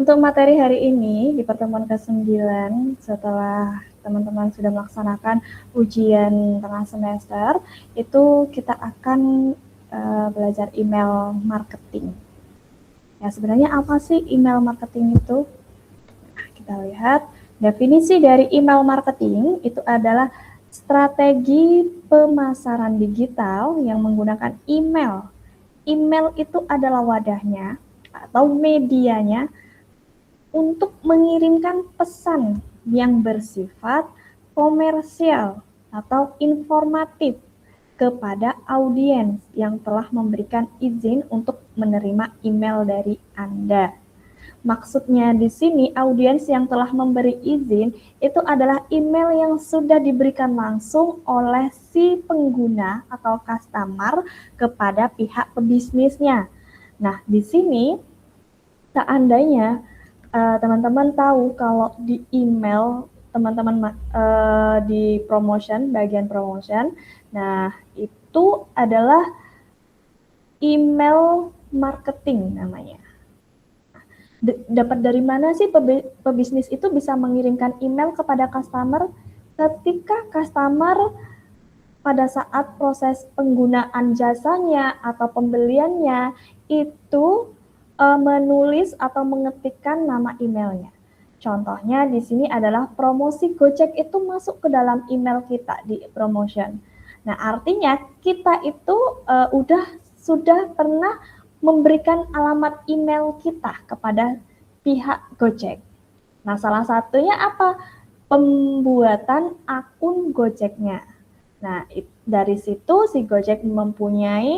untuk materi hari ini di pertemuan ke-9 setelah teman-teman sudah melaksanakan ujian tengah semester, itu kita akan belajar email marketing. Ya, sebenarnya apa sih email marketing itu? Nah, kita lihat definisi dari email marketing itu adalah strategi pemasaran digital yang menggunakan email. Email itu adalah wadahnya atau medianya untuk mengirimkan pesan yang bersifat komersial atau informatif kepada audiens yang telah memberikan izin untuk menerima email dari Anda. Maksudnya di sini audiens yang telah memberi izin itu adalah email yang sudah diberikan langsung oleh si pengguna atau customer kepada pihak pebisnisnya. Nah, di sini seandainya teman-teman tahu kalau di email teman-teman di promotion, bagian promotion, nah itu adalah email marketing namanya. Dapat dari mana sih pebisnis itu bisa mengirimkan email kepada customer ketika customer pada saat proses penggunaan jasanya atau pembeliannya itu menulis atau mengetikkan nama emailnya. Contohnya di sini adalah promosi Gojek itu masuk ke dalam email kita di promotion. Nah, artinya kita itu sudah pernah memberikan alamat email kita kepada pihak Gojek. Nah, salah satunya apa? Pembuatan akun Gojeknya. Nah, dari situ si Gojek mempunyai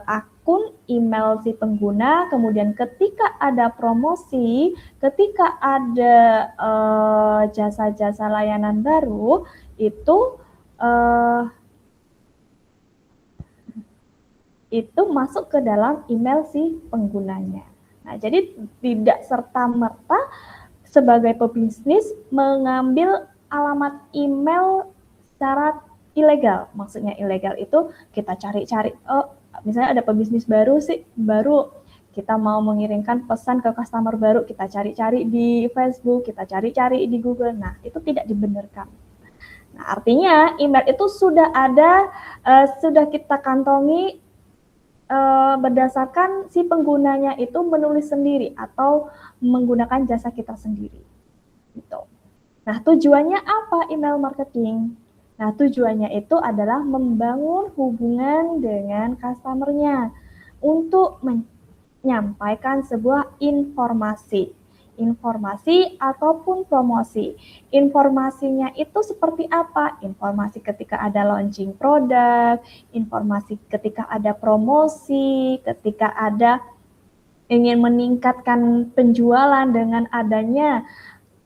akun email si pengguna, kemudian ketika ada promosi, ketika ada jasa-jasa layanan baru, itu masuk ke dalam email si penggunanya. Nah, jadi tidak serta-merta sebagai pebisnis mengambil alamat email secara ilegal. Maksudnya ilegal itu kita cari-cari, misalnya ada pebisnis baru kita mau mengirimkan pesan ke customer baru, kita cari-cari di Facebook, kita cari-cari di Google. Nah, itu tidak dibenarkan. Nah, artinya email itu sudah ada, sudah kita kantongi berdasarkan si penggunanya itu menulis sendiri atau menggunakan jasa kita sendiri. Gitu. Nah, tujuannya apa email marketing? Nah, tujuannya itu adalah membangun hubungan dengan customer-nya untuk menyampaikan sebuah informasi ataupun promosi. Informasinya itu seperti apa? Informasi ketika ada launching produk, informasi ketika ada promosi, ketika ada ingin meningkatkan penjualan dengan adanya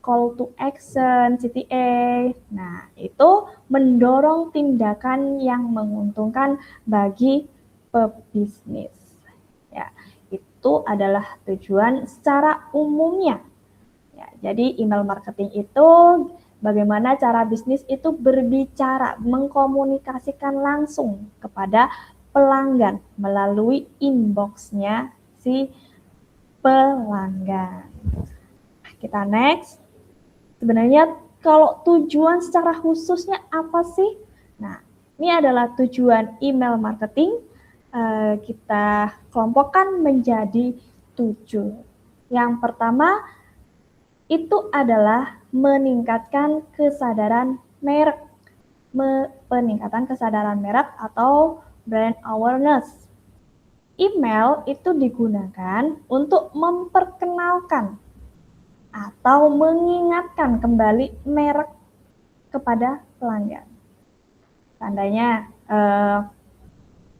call to action, CTA. Nah, itu mendorong tindakan yang menguntungkan bagi pebisnis. Ya, itu adalah tujuan secara umumnya. Ya, jadi email marketing itu bagaimana cara bisnis itu berbicara, mengkomunikasikan langsung kepada pelanggan melalui inbox-nya si pelanggan. Kita next. Sebenarnya kalau tujuan secara khususnya apa sih? Nah, ini adalah tujuan email marketing. Kita kelompokkan menjadi 7. Yang pertama itu adalah meningkatkan kesadaran merek. Peningkatan kesadaran merek atau brand awareness. Email itu digunakan untuk memperkenalkan atau mengingatkan kembali merek kepada pelanggan. Tandanya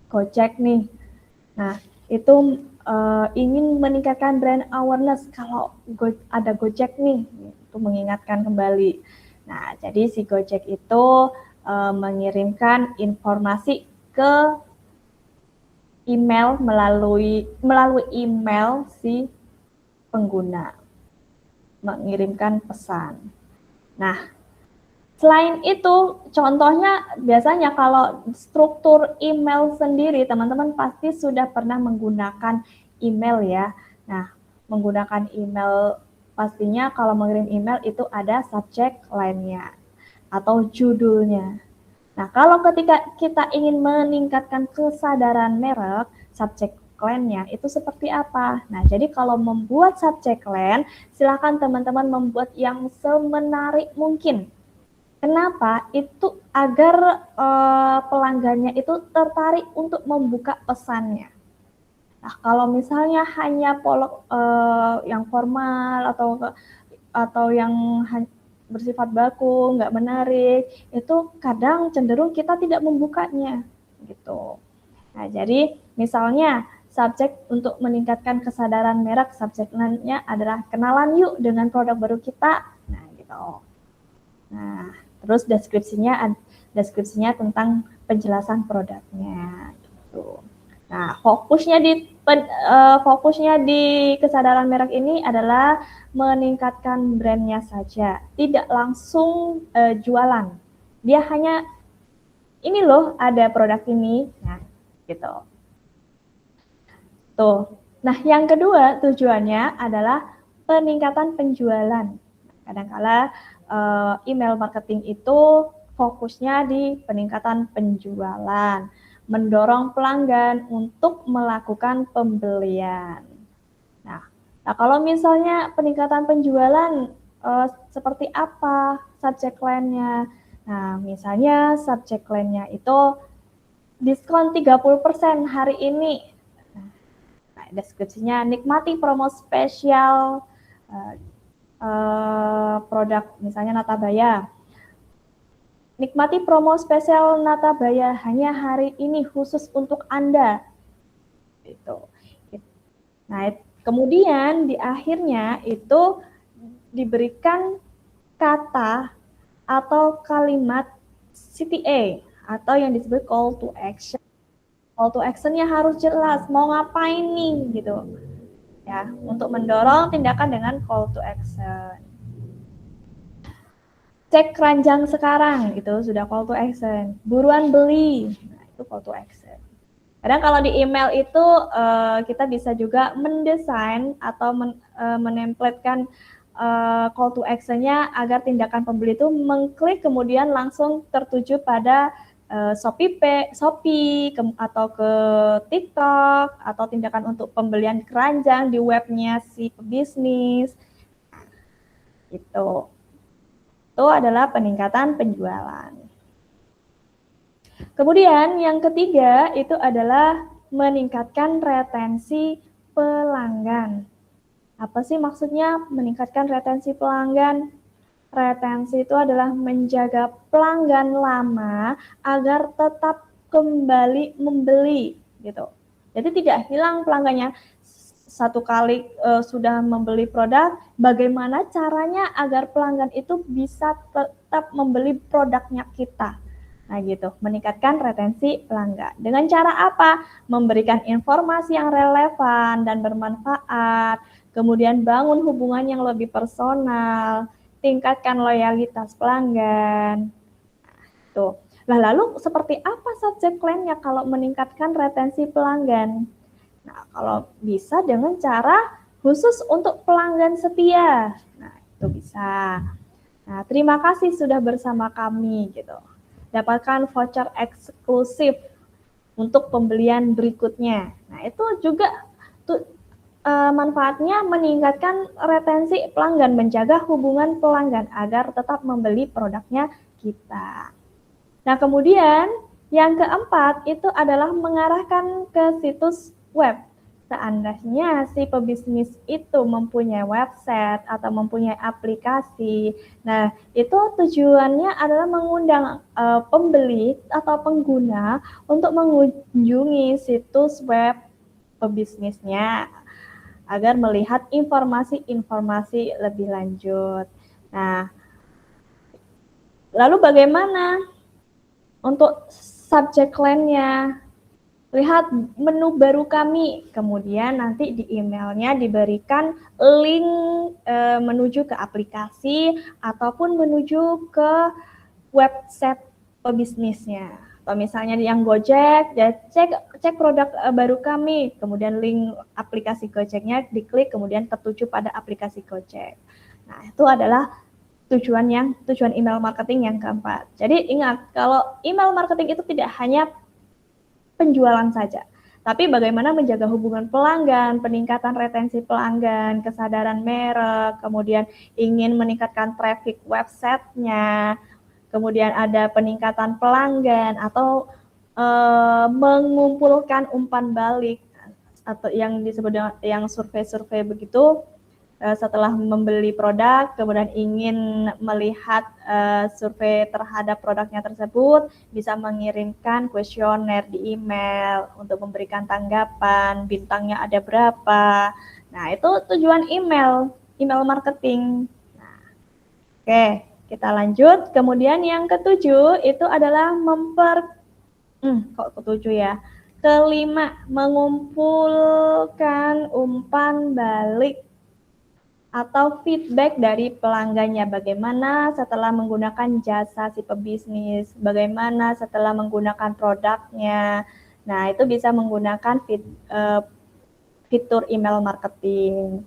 Gojek nih. Nah, itu ingin meningkatkan brand awareness kalau ada Gojek nih, itu mengingatkan kembali. Nah, jadi si Gojek itu mengirimkan informasi ke email melalui email si pengguna, mengirimkan pesan. Nah, selain itu, contohnya biasanya kalau struktur email sendiri, teman-teman pasti sudah pernah menggunakan email ya. Nah, menggunakan email, pastinya kalau mengirim email itu ada subject line-nya atau judulnya. Nah, kalau ketika kita ingin meningkatkan kesadaran merek, subject line-nya itu seperti apa? Nah, jadi kalau membuat subject line, silakan teman-teman membuat yang semenarik mungkin. Kenapa? Itu agar pelanggannya itu tertarik untuk membuka pesannya. Nah, kalau misalnya hanya yang formal atau yang bersifat baku, nggak menarik, itu kadang cenderung kita tidak membukanya, gitu. Nah, jadi misalnya subjek untuk meningkatkan kesadaran merek, subjeknya adalah kenalan yuk dengan produk baru kita. Nah, gitu. Nah, terus deskripsinya tentang penjelasan produknya, gitu. Nah, fokusnya di kesadaran merek ini adalah meningkatkan brandnya saja, tidak langsung jualan. Dia hanya ini loh ada produk ini, nah gitu. Tuh. Nah, yang kedua tujuannya adalah peningkatan penjualan. Kadang-kala email marketing itu fokusnya di peningkatan penjualan, mendorong pelanggan untuk melakukan pembelian. Nah, kalau misalnya peningkatan penjualan seperti apa subject line-nya? Nah, misalnya subject line-nya itu diskon 30% hari ini. Nah, deskripsinya nikmati promo spesial produk misalnya Natabaya. Nikmati promo spesial Natabaya hanya hari ini khusus untuk Anda. Gitu. Nah, kemudian di akhirnya itu diberikan kata atau kalimat CTA atau yang disebut call to action. Call to action-nya harus jelas, mau ngapain nih gitu. Ya, untuk mendorong tindakan dengan call to action. Cek keranjang sekarang, itu sudah call to action. Buruan beli, nah itu call to action. Kadang kalau di email itu kita bisa juga mendesain atau menemplatkan call to action-nya agar tindakan pembeli itu mengklik kemudian langsung tertuju pada Shopee atau ke TikTok atau tindakan untuk pembelian keranjang di webnya si pebisnis. Itu adalah peningkatan penjualan. Kemudian yang ketiga itu adalah meningkatkan retensi pelanggan. Apa sih maksudnya meningkatkan retensi pelanggan? Retensi itu adalah menjaga pelanggan lama agar tetap kembali membeli gitu. Jadi tidak hilang pelanggannya. Satu kali sudah membeli produk, bagaimana caranya agar pelanggan itu bisa tetap membeli produknya kita. Nah gitu, meningkatkan retensi pelanggan. Dengan cara apa? Memberikan informasi yang relevan dan bermanfaat, kemudian bangun hubungan yang lebih personal, tingkatkan loyalitas pelanggan. Tuh. Nah, lalu seperti apa subject line-nya kalau meningkatkan retensi pelanggan? Nah, kalau bisa dengan cara khusus untuk pelanggan setia. Nah, itu bisa. Nah, terima kasih sudah bersama kami gitu. Dapatkan voucher eksklusif untuk pembelian berikutnya. Nah, itu juga manfaatnya meningkatkan retensi pelanggan, menjaga hubungan pelanggan agar tetap membeli produknya kita. Nah, kemudian yang keempat itu adalah mengarahkan ke situs web. Seandainya si pebisnis itu mempunyai website atau mempunyai aplikasi, nah itu tujuannya adalah mengundang pembeli atau pengguna untuk mengunjungi situs web pebisnisnya agar melihat informasi-informasi lebih lanjut. Nah, lalu bagaimana untuk subject line-nya? Lihat menu baru kami, kemudian nanti di emailnya diberikan link menuju ke aplikasi ataupun menuju ke website pebisnisnya. Atau misalnya yang Gojek, ya cek produk baru kami, kemudian link aplikasi Gojeknya diklik, kemudian tertuju pada aplikasi Gojek. Nah, itu adalah tujuan email marketing yang keempat. Jadi ingat, kalau email marketing itu tidak hanya penjualan saja, tapi bagaimana menjaga hubungan pelanggan, peningkatan retensi pelanggan, kesadaran merek, kemudian ingin meningkatkan traffic websitenya, kemudian ada peningkatan pelanggan atau mengumpulkan umpan balik atau yang disebut yang survei-survei begitu. Setelah membeli produk, kemudian ingin melihat survei terhadap produknya tersebut, bisa mengirimkan kuesioner di email untuk memberikan tanggapan, bintangnya ada berapa. Nah, itu tujuan email marketing. Nah, oke, kita lanjut. Kemudian yang ketujuh itu adalah kok ketujuh ya? Kelima, mengumpulkan umpan balik atau feedback dari pelanggannya, bagaimana setelah menggunakan jasa si pebisnis, bagaimana setelah menggunakan produknya. Nah, itu bisa menggunakan fitur email marketing.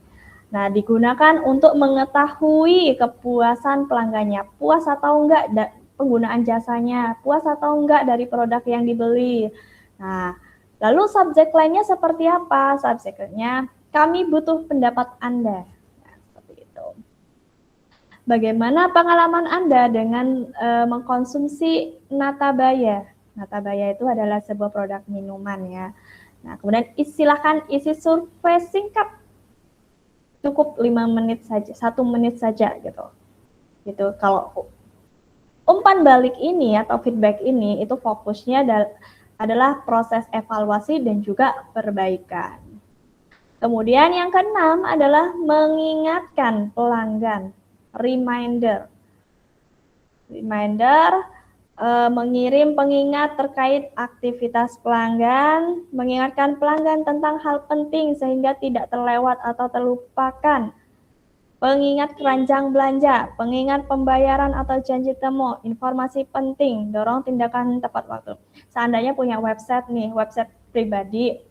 Nah, digunakan untuk mengetahui kepuasan pelanggannya, puas atau enggak penggunaan jasanya, puas atau enggak dari produk yang dibeli. Nah, lalu subjek lainnya seperti apa? Subjeknya, kami butuh pendapat Anda. Bagaimana pengalaman Anda dengan mengkonsumsi Natabaya? Natabaya itu adalah sebuah produk minuman ya. Nah, kemudian silakan isi survei singkat, cukup 5 menit saja, 1 menit saja gitu. Gitu. Kalau umpan balik ini atau feedback ini itu fokusnya adalah proses evaluasi dan juga perbaikan. Kemudian yang keenam adalah mengingatkan pelanggan. Reminder, mengirim pengingat terkait aktivitas pelanggan, mengingatkan pelanggan tentang hal penting sehingga tidak terlewat atau terlupakan. Pengingat keranjang belanja, pengingat pembayaran atau janji temu, informasi penting, dorong tindakan tepat waktu. Seandainya punya website nih, website pribadi,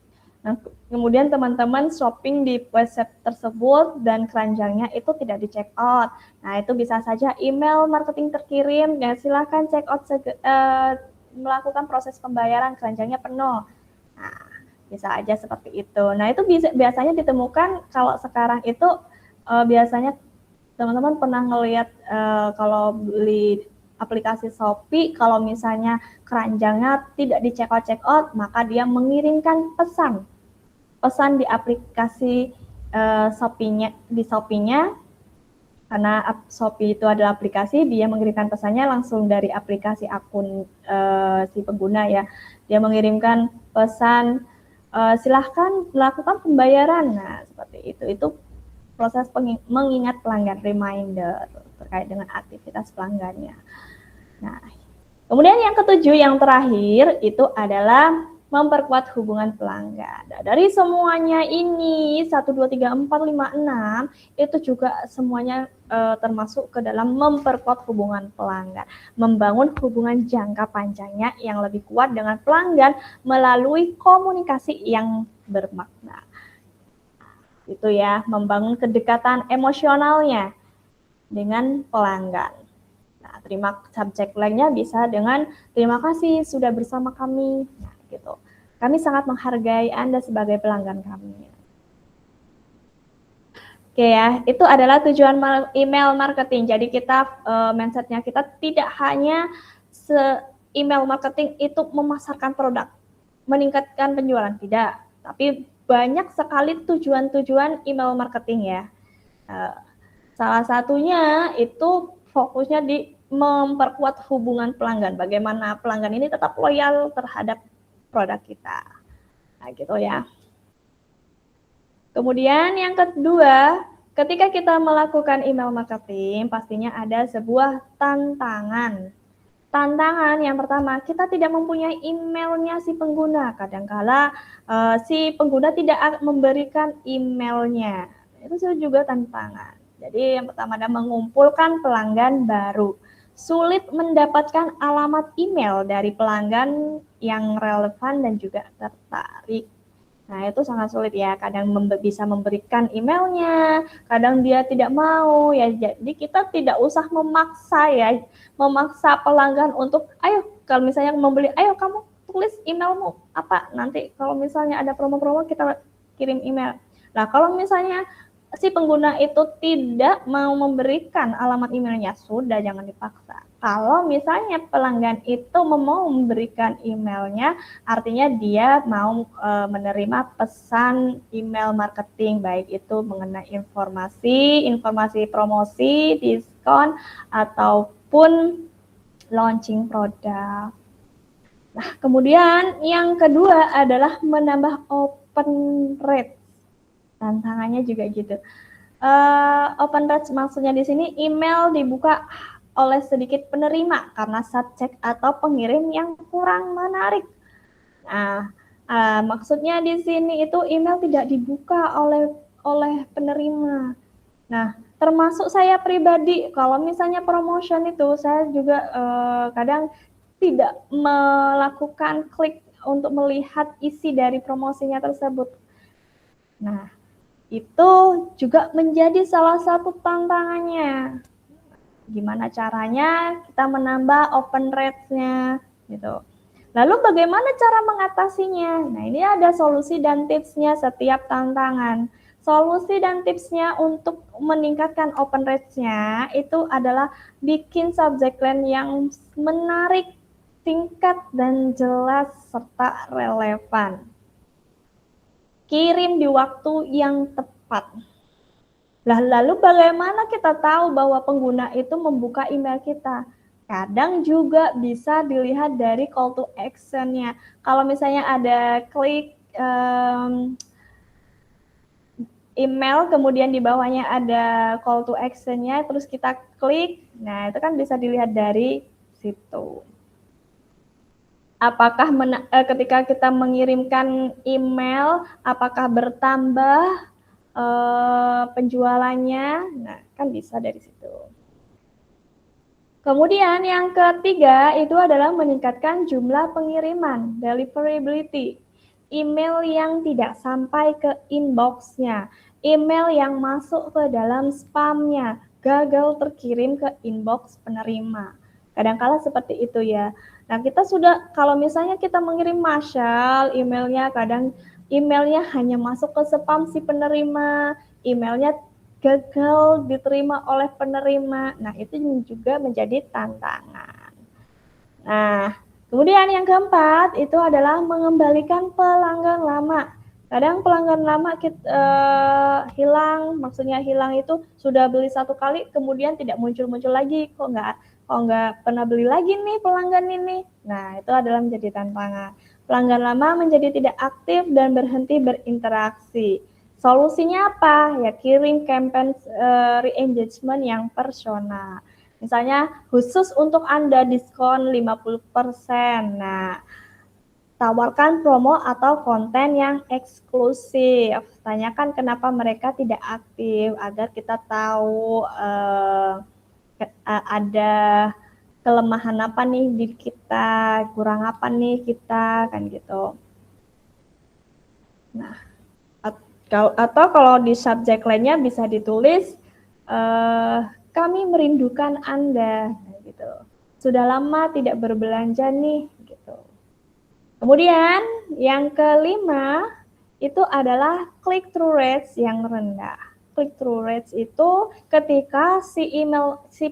nah, kemudian teman-teman shopping di website tersebut dan keranjangnya itu tidak di check out. Nah, itu bisa saja email marketing terkirim, dan silakan check out melakukan proses pembayaran, keranjangnya penuh. Nah, bisa aja seperti itu. Nah, itu biasanya ditemukan kalau sekarang itu biasanya teman-teman pernah ngelihat kalau beli aplikasi Shopee, kalau misalnya keranjangnya tidak di check out, maka dia mengirimkan pesan di aplikasi Shopee-nya, karena Shopee itu adalah aplikasi, dia mengirimkan pesannya langsung dari aplikasi akun si pengguna ya. Dia mengirimkan pesan silahkan melakukan pembayaran. Nah, seperti itu. Itu proses mengingat pelanggan, reminder terkait dengan aktivitas pelanggannya. Nah, kemudian yang ketujuh, yang terakhir itu adalah memperkuat hubungan pelanggan. Nah, dari semuanya ini 1, 2, 3, 4, 5, 6 itu juga semuanya termasuk ke dalam memperkuat hubungan pelanggan, membangun hubungan jangka panjangnya yang lebih kuat dengan pelanggan melalui komunikasi yang bermakna. Itu ya, membangun kedekatan emosionalnya dengan pelanggan. Nah, subjek lainnya bisa dengan terima kasih sudah bersama kami. Nah, gitu. Kami sangat menghargai Anda sebagai pelanggan kami. Oke ya, itu adalah tujuan email marketing. Jadi kita mindsetnya kita tidak hanya email marketing itu memasarkan produk, meningkatkan penjualan, tidak. Tapi banyak sekali tujuan-tujuan email marketing ya. Salah satunya itu fokusnya di memperkuat hubungan pelanggan. Bagaimana pelanggan ini tetap loyal terhadap produk kita. Nah, gitu ya. Kemudian yang kedua, ketika kita melakukan email marketing, pastinya ada sebuah tantangan. Tantangan yang pertama, kita tidak mempunyai emailnya si pengguna. Kadangkala si pengguna tidak memberikan emailnya. Itu juga tantangan. Jadi yang pertama adalah mengumpulkan pelanggan baru. sulit mendapatkan alamat email dari pelanggan yang relevan dan juga tertarik. Nah, itu sangat sulit ya. Kadang bisa memberikan emailnya, kadang dia tidak mau ya. Jadi kita tidak usah memaksa ya, memaksa pelanggan untuk, ayo kalau misalnya membeli, ayo kamu tulis emailmu apa. Nanti kalau misalnya ada promo-promo kita kirim email. Nah, kalau misalnya si pengguna itu tidak mau memberikan alamat emailnya, sudah jangan dipaksa. Kalau misalnya pelanggan itu mau memberikan emailnya, artinya dia mau menerima pesan email marketing, baik itu mengenai informasi promosi, diskon, ataupun launching produk. Nah, kemudian yang kedua adalah menambah open rate. Tantangannya juga gitu. Open rate maksudnya di sini email dibuka oleh sedikit penerima karena subjek atau pengirim yang kurang menarik. Nah, maksudnya di sini itu email tidak dibuka oleh penerima. Nah, termasuk saya pribadi, kalau misalnya promotion itu saya juga kadang tidak melakukan klik untuk melihat isi dari promosinya tersebut. Nah, itu juga menjadi salah satu tantangannya. Gimana caranya kita menambah open rate-nya gitu. Lalu bagaimana cara mengatasinya? Nah, ini ada solusi dan tipsnya setiap tantangan. Solusi dan tipsnya untuk meningkatkan open rate-nya itu adalah bikin subject line yang menarik, singkat, dan jelas serta relevan. Kirim di waktu yang tepat. Lalu bagaimana kita tahu bahwa pengguna itu membuka email kita? Kadang juga bisa dilihat dari call to action-nya. Kalau misalnya ada klik email, kemudian di bawahnya ada call to action-nya, terus kita klik, nah itu kan bisa dilihat dari situ. Apakah ketika kita mengirimkan email, apakah bertambah penjualannya? Nah, kan bisa dari situ. Kemudian yang ketiga itu adalah meningkatkan jumlah pengiriman, deliverability. Email yang tidak sampai ke inbox-nya, email yang masuk ke dalam spam-nya, gagal terkirim ke inbox penerima. Kadang-kala seperti itu ya. Nah, kita sudah, kalau misalnya kita mengirim masyal, emailnya kadang emailnya hanya masuk ke spam si penerima, emailnya gagal diterima oleh penerima. Nah, itu juga menjadi tantangan. Nah, kemudian yang keempat itu adalah mengembalikan pelanggan lama. Kadang pelanggan lama hilang, maksudnya hilang itu sudah beli satu kali, kemudian tidak muncul-muncul lagi, kok nggak pernah beli lagi nih pelanggan ini. Nah, itu adalah menjadi tantangan. Pelanggan lama menjadi tidak aktif dan berhenti berinteraksi. Solusinya apa? Ya kirim campaign re-engagement yang personal. Misalnya khusus untuk Anda diskon 50%. Nah, tawarkan promo atau konten yang eksklusif. Tanyakan kenapa mereka tidak aktif agar kita tahu ada kelemahan apa nih di kita, kurang apa nih kita, kan gitu. Nah, atau kalau di subjek lainnya bisa ditulis kami merindukan Anda, gitu. Sudah lama tidak berbelanja nih, gitu. Kemudian yang kelima itu adalah click through rates yang rendah. Click through rates itu ketika si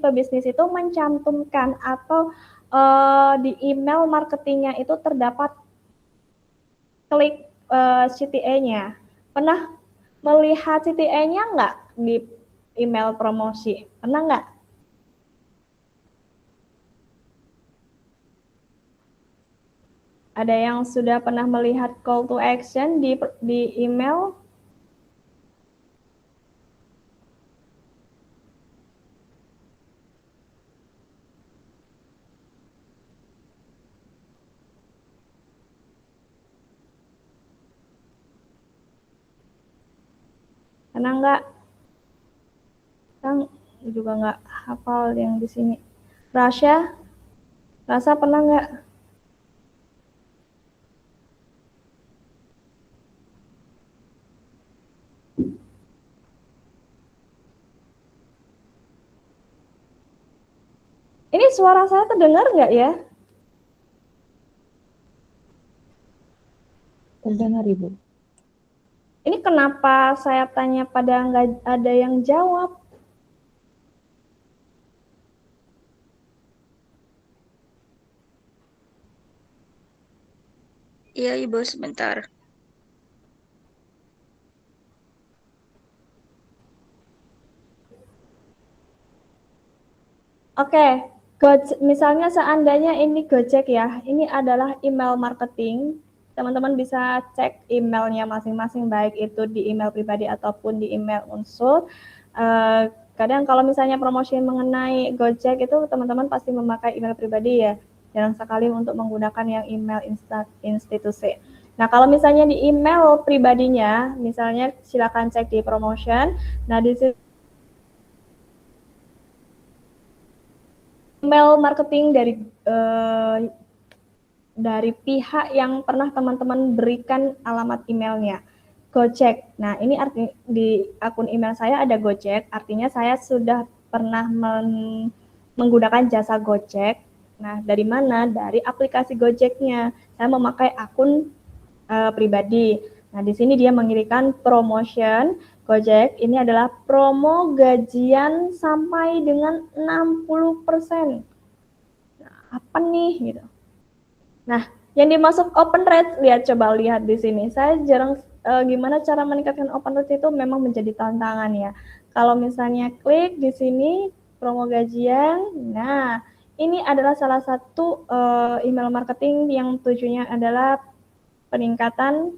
pebisnis itu mencantumkan atau di email marketingnya itu terdapat klik CTA-nya. Pernah melihat CTA-nya nggak di email promosi? Pernah nggak? Ada yang sudah pernah melihat call to action di email? Pernah nggak? Kan juga nggak hafal yang di sini. Rasa pernah nggak? Ini suara saya terdengar nggak ya? Terdengar, Ibu. Ini kenapa saya tanya pada nggak ada yang jawab? Iya, Ibu, sebentar. Oke, misalnya seandainya ini Gojek ya, ini adalah email marketing. Teman-teman bisa cek emailnya masing-masing, baik itu di email pribadi ataupun di email unsur. Kadang kalau misalnya promosi mengenai Gojek itu teman-teman pasti memakai email pribadi ya, jarang sekali untuk menggunakan yang email institusi. Nah, kalau misalnya di email pribadinya, misalnya silakan cek di promotion. Nah, di situ email marketing dari pihak yang pernah teman-teman berikan alamat emailnya. Gojek. Nah, ini arti di akun email saya ada Gojek, artinya saya sudah pernah menggunakan jasa Gojek. Nah, dari mana? Dari aplikasi Gojeknya. Saya memakai akun pribadi. Nah, di sini dia mengirimkan promotion Gojek. Ini adalah promo gajian sampai dengan 60%. Nah, apa nih gitu. Nah, yang dimaksud open rate, coba lihat di sini. Saya jarang gimana cara meningkatkan open rate itu memang menjadi tantangan ya. Kalau misalnya klik di sini promo gajian, nah ini adalah salah satu email marketing yang tujuannya adalah peningkatan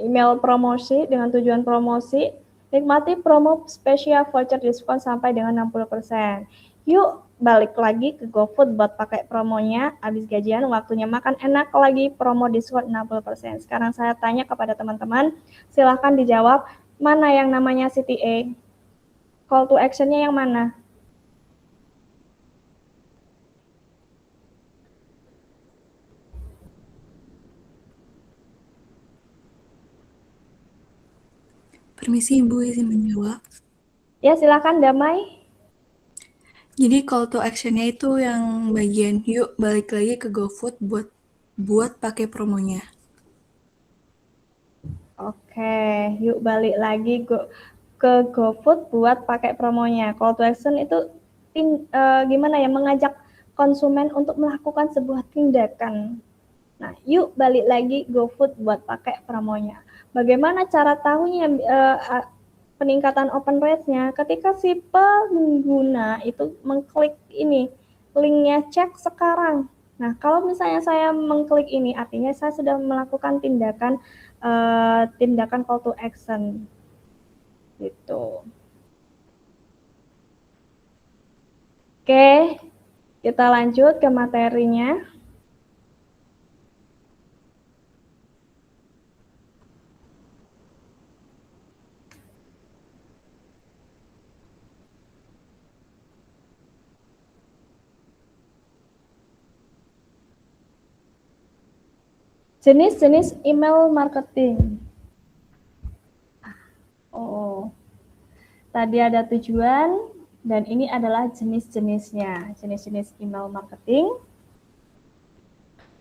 email promosi dengan tujuan promosi. Nikmati promo spesial voucher diskon sampai dengan 60%. Yuk balik lagi ke GoFood buat pakai promonya. Habis gajian waktunya makan enak lagi, promo diskon 60%. Sekarang saya tanya kepada teman-teman, silahkan dijawab mana yang namanya CTA. Call to action-nya yang mana? Permisi Ibu, izin menjawab. Ya silahkan Damai. Jadi call to action-nya itu yang bagian yuk balik lagi ke GoFood buat pakai promonya. Oke, yuk balik lagi ke GoFood buat pakai promonya. Call to action itu gimana ya, mengajak konsumen untuk melakukan sebuah tindakan. Nah, yuk balik lagi GoFood buat pakai promonya. Bagaimana cara tahunya peningkatan open rate-nya? Ketika si pengguna itu mengklik ini, linknya cek sekarang. Nah, kalau misalnya saya mengklik ini, artinya saya sudah melakukan tindakan call to action. Gitu. Oke, kita lanjut ke materinya. Jenis-jenis email marketing. Oh, tadi ada tujuan dan ini adalah jenis-jenisnya, jenis-jenis email marketing.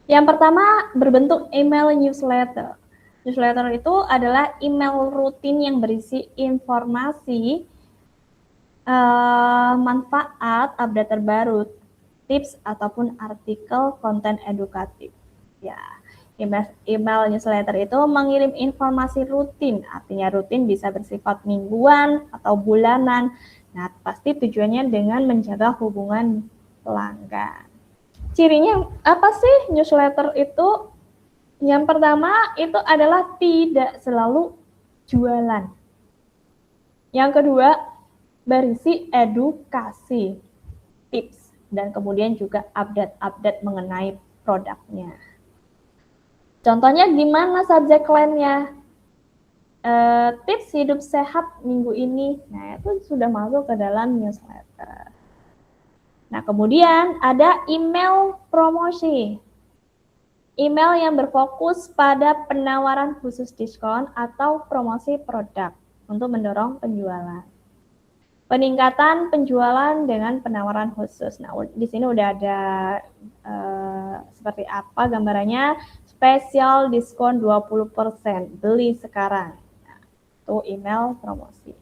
Yang pertama berbentuk email newsletter. Newsletter itu adalah email rutin yang berisi informasi, manfaat, update terbaru, tips ataupun artikel konten edukatif. Ya, email newsletter itu mengirim informasi rutin, artinya rutin bisa bersifat mingguan atau bulanan. Nah, pasti tujuannya dengan menjaga hubungan pelanggan. Cirinya apa sih newsletter itu? Yang pertama itu adalah tidak selalu jualan. Yang kedua, berisi edukasi, tips, dan kemudian juga update-update mengenai produknya. Contohnya gimana subjek lainnya? tips hidup sehat minggu ini. Nah, itu sudah masuk ke dalam newsletter. Nah, kemudian ada email promosi. Email yang berfokus pada penawaran khusus diskon atau promosi produk untuk mendorong penjualan. Peningkatan penjualan dengan penawaran khusus. Nah, di sini udah ada seperti apa gambarannya. Spesial diskon 20%, beli sekarang. Nah, itu email promosi.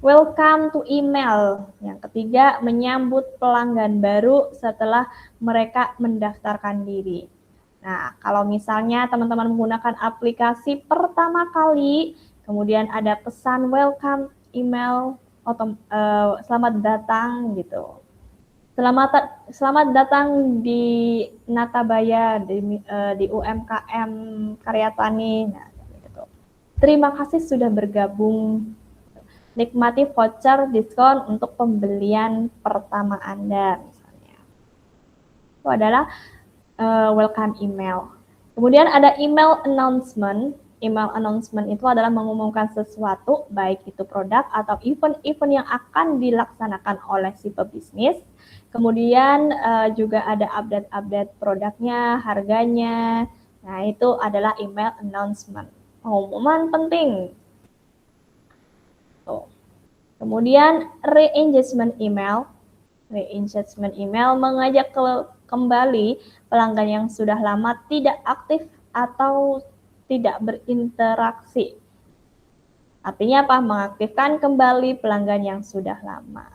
Welcome to email. Yang ketiga, menyambut pelanggan baru setelah mereka mendaftarkan diri. Nah, kalau misalnya teman-teman menggunakan aplikasi pertama kali, kemudian ada pesan welcome email, selamat datang gitu. Selamat datang di Natabaya, di UMKM Karya Tani. Nah, gitu. Terima kasih sudah bergabung. Nikmati voucher diskon untuk pembelian pertama Anda, misalnya. Itu adalah welcome email. Kemudian ada email announcement. Email announcement itu adalah mengumumkan sesuatu, baik itu produk atau event-event yang akan dilaksanakan oleh si pebisnis. Kemudian juga ada update-update produknya, harganya. Nah, itu adalah email announcement. Pengumuman penting. Tuh. Kemudian re-engagement email. Re-engagement email mengajak kembali pelanggan yang sudah lama tidak aktif atau tidak berinteraksi. Artinya apa? Mengaktifkan kembali pelanggan yang sudah lama.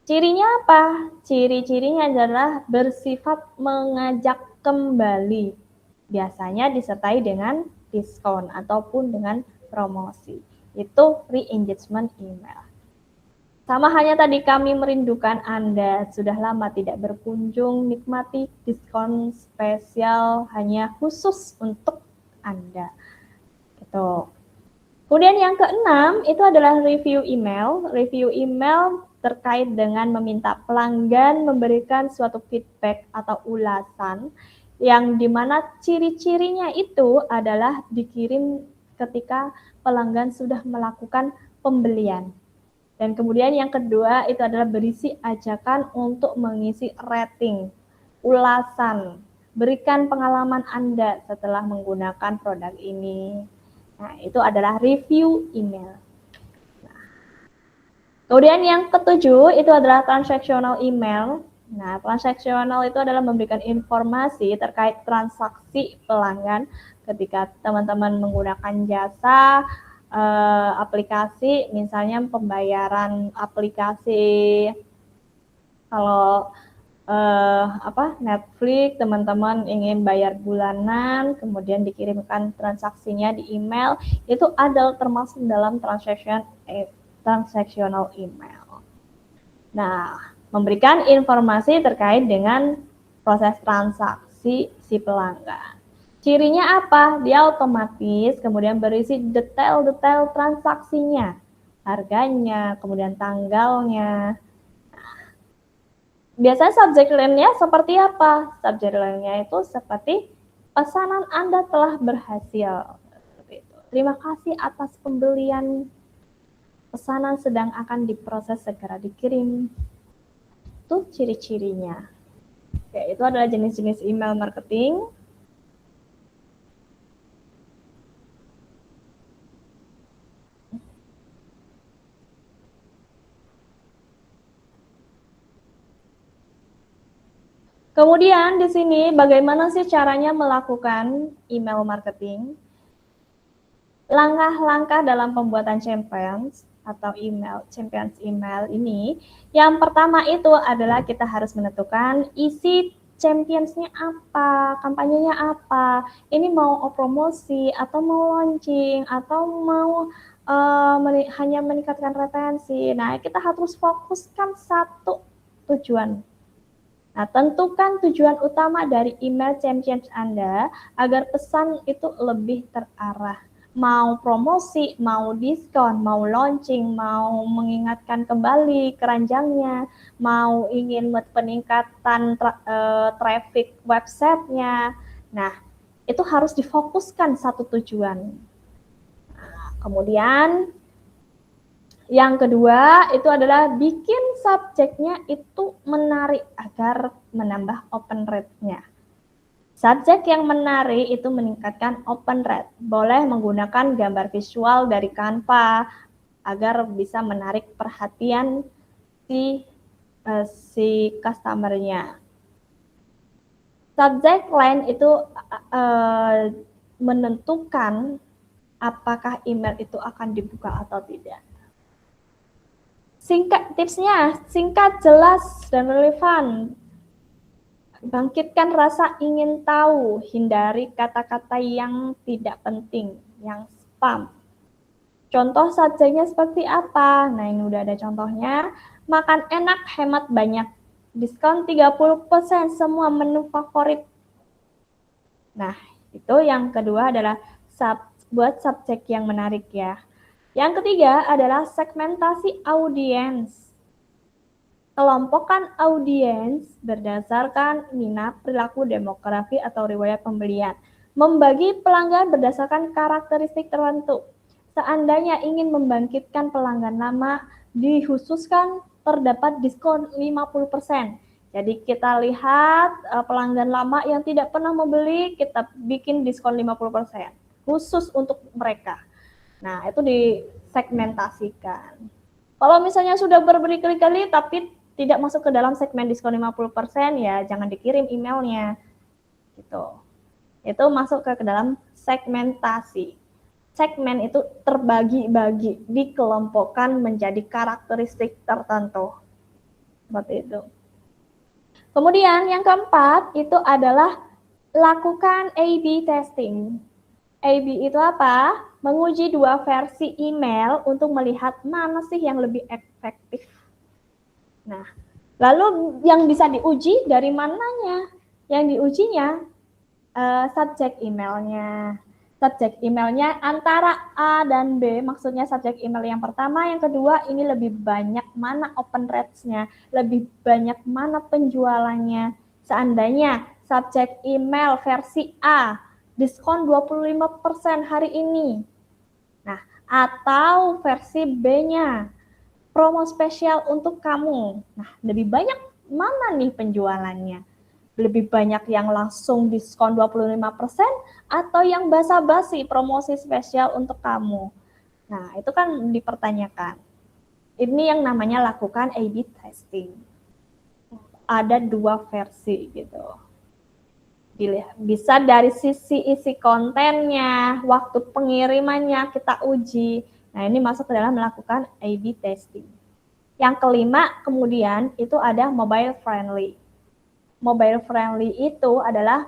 Cirinya apa? Ciri-cirinya adalah bersifat mengajak kembali. Biasanya disertai dengan diskon ataupun dengan promosi. Itu re-engagement email. Sama hanya tadi, kami merindukan Anda sudah lama tidak berkunjung, nikmati diskon spesial hanya khusus untuk Anda. Gitu. Kemudian yang keenam itu adalah review email. Review email terkait dengan meminta pelanggan memberikan suatu feedback atau ulasan yang dimana ciri-cirinya itu adalah dikirim ketika pelanggan sudah melakukan pembelian. Dan kemudian yang kedua itu adalah berisi ajakan untuk mengisi rating, ulasan, berikan pengalaman Anda setelah menggunakan produk ini. Nah, itu adalah review email. Nah, kemudian yang ketujuh itu adalah transactional email. Nah, transaksional itu adalah memberikan informasi terkait transaksi pelanggan ketika teman-teman menggunakan jasa aplikasi, misalnya pembayaran aplikasi kalau Netflix, teman-teman ingin bayar bulanan, kemudian dikirimkan transaksinya di email, itu ada termasuk dalam transactional email. Nah, memberikan informasi terkait dengan proses transaksi si pelanggan. Cirinya apa? Dia otomatis kemudian berisi detail-detail transaksinya, harganya, kemudian tanggalnya. Biasanya subject line-nya seperti apa? Subject line-nya itu seperti pesanan Anda telah berhasil. Terima kasih atas pembelian. Pesanan sedang akan diproses, segera dikirim. Itu ciri-cirinya. Oke, itu adalah jenis-jenis email marketing. Kemudian di sini bagaimana sih caranya melakukan email marketing? Langkah-langkah dalam pembuatan champions atau champions email ini, yang pertama itu adalah kita harus menentukan isi championsnya apa, kampanyenya apa, ini mau promosi atau mau launching atau mau hanya meningkatkan retensi. Nah, kita harus fokuskan satu tujuan. Nah, tentukan tujuan utama dari email champions Anda agar pesan itu lebih terarah. Mau promosi, mau diskon, mau launching, mau mengingatkan kembali keranjangnya, mau ingin peningkatan traffic websitenya. Nah, Itu harus difokuskan satu tujuan. Nah, kemudian yang kedua itu adalah bikin subjeknya itu menarik agar menambah open rate-nya. Subjek yang menarik itu meningkatkan open rate. Boleh menggunakan gambar visual dari Canva agar bisa menarik perhatian si customer-nya. Subjek line itu menentukan apakah email itu akan dibuka atau tidak. Tipsnya singkat, jelas, dan relevan. Bangkitkan rasa ingin tahu, hindari kata-kata yang tidak penting, yang spam. Contoh subjeknya seperti apa? Nah, ini udah ada contohnya. Makan enak, hemat banyak. Diskon 30%, semua menu favorit. Nah, itu yang kedua adalah buat subjek yang menarik ya. Yang ketiga adalah segmentasi audiens. Kelompokkan audiens berdasarkan minat, perilaku, demografi, atau riwayat pembelian. Membagi pelanggan berdasarkan karakteristik tertentu. Seandainya ingin membangkitkan pelanggan lama, dikhususkan terdapat diskon 50%. Jadi kita lihat pelanggan lama yang tidak pernah membeli, kita bikin diskon 50%. Khusus untuk mereka. Nah, itu disegmentasikan. Kalau misalnya sudah berkali-kali tapi tidak masuk ke dalam segmen diskon 50%, ya jangan dikirim emailnya. Gitu. Itu masuk ke dalam segmentasi. Segmen itu terbagi-bagi, dikelompokkan menjadi karakteristik tertentu. Seperti itu. Kemudian yang keempat itu adalah lakukan A/B testing. A/B itu apa? Menguji dua versi email untuk melihat mana sih yang lebih efektif. Nah, lalu yang bisa diuji dari mananya? Yang diujinya subjek emailnya. Subjek emailnya antara A dan B, maksudnya subjek email yang pertama, yang kedua ini lebih banyak mana open rates-nya, lebih banyak mana penjualannya. Seandainya subjek email versi A, diskon 25% hari ini. Nah, atau versi B-nya, promo spesial untuk kamu. Nah, lebih banyak mana nih penjualannya? Lebih banyak yang langsung diskon 25% atau yang basa-basi promosi spesial untuk kamu? Nah, itu kan dipertanyakan. Ini yang namanya lakukan A/B testing. Ada dua versi gitu. Bisa dari sisi isi kontennya, waktu pengirimannya kita uji. Nah, ini masuk ke dalam melakukan A/B testing. Yang kelima, kemudian itu ada mobile friendly. Mobile friendly itu adalah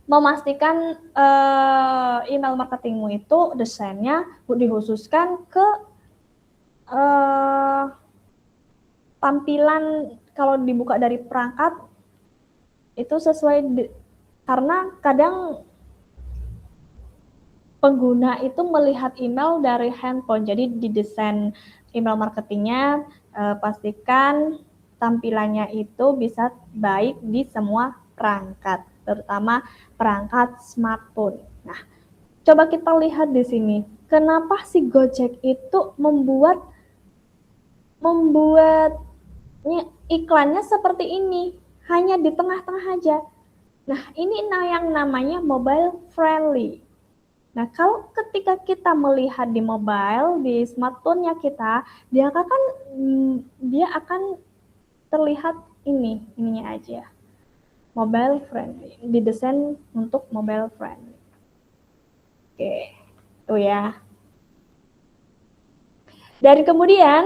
memastikan email marketingmu itu desainnya dikhususkan ke tampilan kalau dibuka dari perangkat itu sesuai karena kadang pengguna itu melihat email dari handphone. Jadi di desain email marketingnya pastikan tampilannya itu bisa baik di semua perangkat, terutama perangkat smartphone. Nah, coba kita lihat di sini. Kenapa si Gojek itu membuat iklannya seperti ini? Hanya di tengah-tengah aja. Nah, ini yang namanya mobile friendly. Nah, kalau ketika kita melihat di mobile, di smartphone-nya kita, dia akan terlihat ininya aja. Mobile friendly, didesain untuk mobile friendly. Oke, itu ya. Dari kemudian,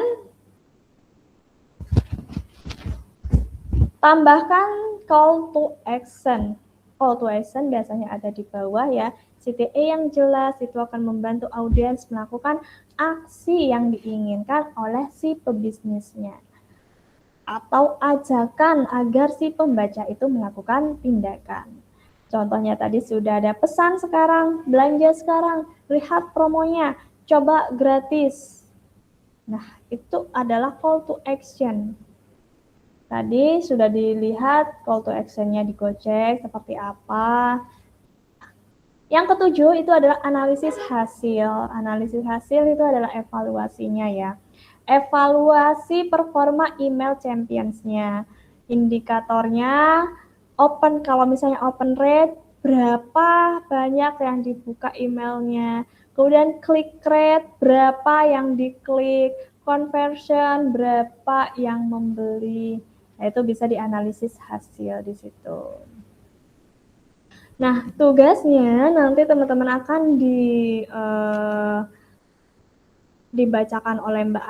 tambahkan call to action. Call to action biasanya ada di bawah ya. CTA yang jelas itu akan membantu audiens melakukan aksi yang diinginkan oleh si pebisnisnya. Atau ajakan agar si pembaca itu melakukan tindakan. Contohnya tadi sudah ada pesan sekarang, belanja sekarang, lihat promonya, coba gratis. Nah, itu adalah call to action. Tadi sudah dilihat call to action-nya di Gojek seperti apa. Yang ketujuh itu adalah analisis hasil. Analisis hasil itu adalah evaluasinya ya. Evaluasi performa email champions-nya. Indikatornya open, kalau misalnya open rate, berapa banyak yang dibuka emailnya. Kemudian click rate, berapa yang diklik. Conversion, berapa yang membeli. Nah, itu bisa dianalisis hasil di situ. Nah, tugasnya nanti teman-teman akan dibacakan oleh Mbak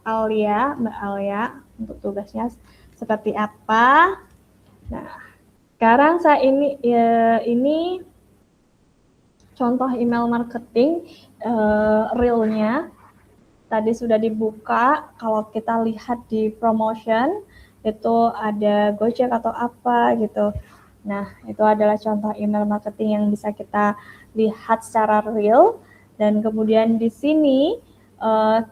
Alia untuk tugasnya seperti apa. Nah, sekarang saya ini contoh email marketing realnya tadi sudah dibuka. Kalau kita lihat di promotion itu ada Gojek atau apa gitu. Nah, itu adalah contoh email marketing yang bisa kita lihat secara real. Dan kemudian di sini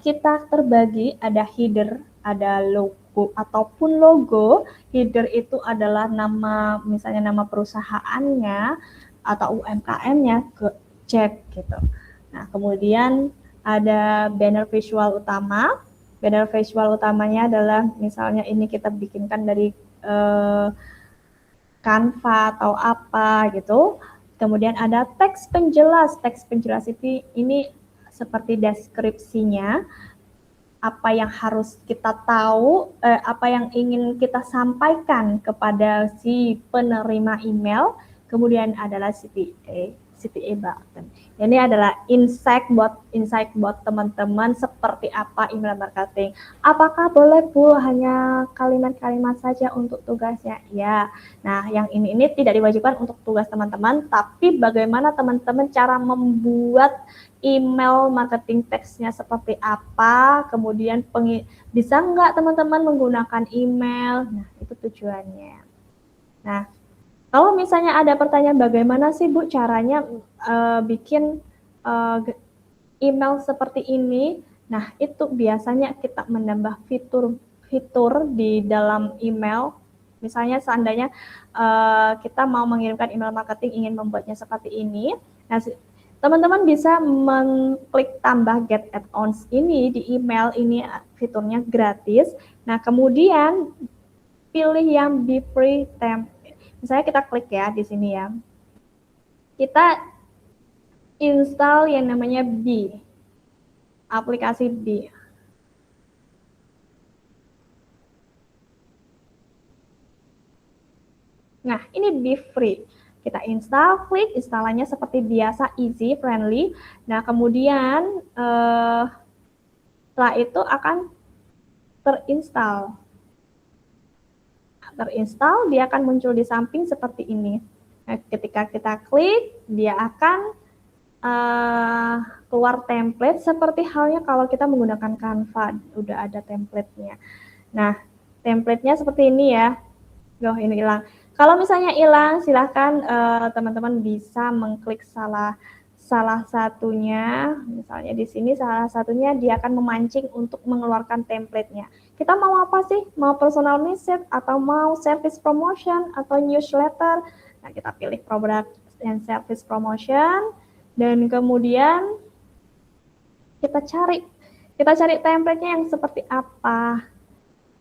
kita terbagi, ada header, ada logo ataupun logo. Header itu adalah nama, misalnya nama perusahaannya atau UMKM-nya, cek gitu. Nah, kemudian ada banner visual utama. Banner visual utamanya adalah misalnya ini kita bikinkan dari Canva atau apa gitu. Kemudian ada teks penjelas. Teks penjelas ini seperti deskripsinya, apa yang harus kita tahu, apa yang ingin kita sampaikan kepada si penerima email. Kemudian adalah CTA button. Ini adalah insight buat teman-teman seperti apa email marketing. Apakah boleh Bu hanya kalimat-kalimat saja untuk tugasnya? Ya. Nah, yang ini tidak diwajibkan untuk tugas teman-teman, tapi bagaimana teman-teman cara membuat email marketing teksnya seperti apa, kemudian bisa nggak teman-teman menggunakan email. Nah, itu tujuannya. Nah, kalau misalnya ada pertanyaan bagaimana sih Bu caranya bikin email seperti ini, nah itu biasanya kita menambah fitur di dalam email. Misalnya seandainya kita mau mengirimkan email marketing, ingin membuatnya seperti ini, nah teman-teman bisa mengklik tambah get add-ons ini di email, ini fiturnya gratis. Nah kemudian pilih yang be free template. Misalnya kita klik ya di sini ya. Kita install yang namanya B, aplikasi B. Nah, ini B free. Kita install, klik installannya seperti biasa, easy, friendly. Nah, kemudian setelah itu akan terinstall. Terinstall, dia akan muncul di samping seperti ini. Nah, ketika kita klik, dia akan keluar template seperti halnya kalau kita menggunakan Canva, udah ada template-nya. Nah, template-nya seperti ini ya. Loh, ini hilang. Kalau misalnya hilang, silahkan teman-teman bisa mengklik salah satunya. Misalnya di sini salah satunya dia akan memancing untuk mengeluarkan template-nya. Kita mau apa sih? Mau personal message atau mau service promotion atau newsletter? Nah, kita pilih product and service promotion. Dan kemudian kita cari template-nya yang seperti apa.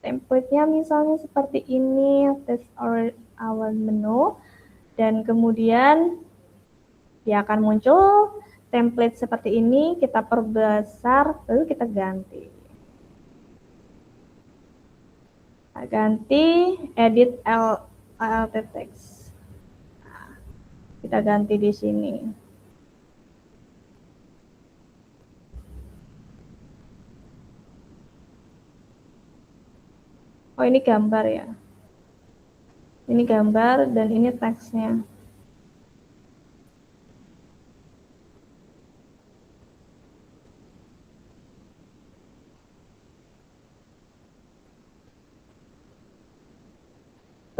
Template-nya misalnya seperti ini, test our menu, dan kemudian dia akan muncul template seperti ini, kita perbesar, lalu kita ganti. Kita ganti edit alt text. Nah, kita ganti di sini. Oh, ini gambar ya. Ini gambar dan ini teksnya.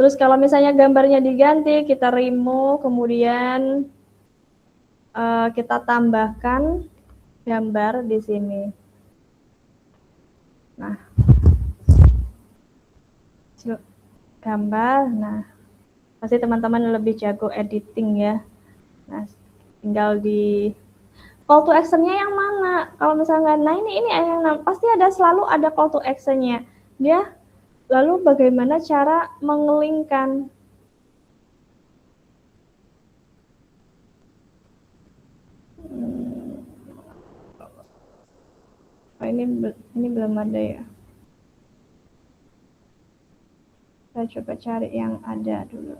Terus kalau misalnya gambarnya diganti, kita remove, kemudian kita tambahkan gambar di sini. Nah, gambar. Nah, pasti teman-teman lebih jago editing ya. Nah, tinggal di call to action-nya yang mana. Kalau misalnya, nah ini yang pasti ada, selalu ada call to action-nya. Dia lalu bagaimana cara mengelingkan. Oh, ini belum ada ya. Saya coba cari yang ada dulu.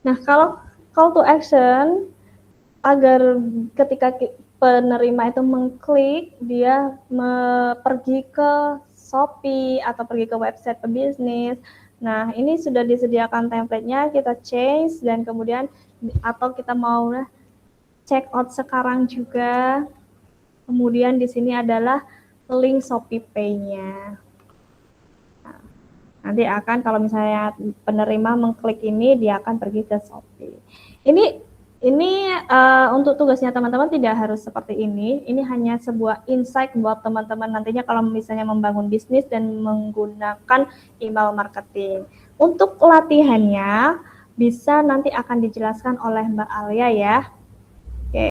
Nah, kalau call to action agar ketika penerima itu mengklik, dia pergi ke Shopee atau pergi ke website pebisnis. Nah, ini sudah disediakan template-nya, kita change dan kemudian atau kita mau check out sekarang juga. Kemudian di sini adalah link Shopee Pay-nya. Nanti akan kalau misalnya penerima mengklik ini, dia akan pergi ke Shopee. Ini untuk tugasnya teman-teman tidak harus seperti ini. Ini hanya sebuah insight buat teman-teman nantinya kalau misalnya membangun bisnis dan menggunakan email marketing. Untuk latihannya bisa nanti akan dijelaskan oleh Mbak Alia ya.